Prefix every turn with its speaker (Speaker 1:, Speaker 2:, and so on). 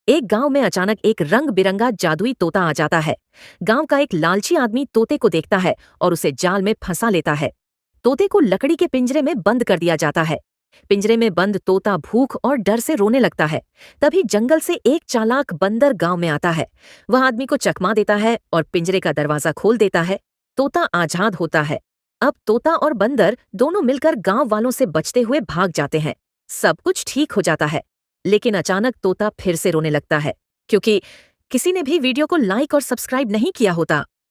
Speaker 1: एक गांव में अचानक एक रंग बिरंगा जादुई तोता आ जाता है। गांव का एक लालची आदमी तोते को देखता है और उसे जाल में फंसा लेता है। तोते को लकड़ी के पिंजरे में बंद कर दिया जाता है। पिंजरे में बंद तोता भूख और डर से रोने लगता है। तभी जंगल से एक चालाक बंदर गांव में आता है। वह आदमी को चकमा देता है और पिंजरे का दरवाजा खोल देता है। तोता आजाद होता है। अब तोता और बंदर दोनों मिलकर गांव वालों से बचते हुए भाग जाते हैं। सब कुछ ठीक हो जाता है। लेकिन अचानक तोता फिर से रोने लगता है, क्योंकि किसी ने भी वीडियो को लाइक और सब्सक्राइब नहीं किया होता।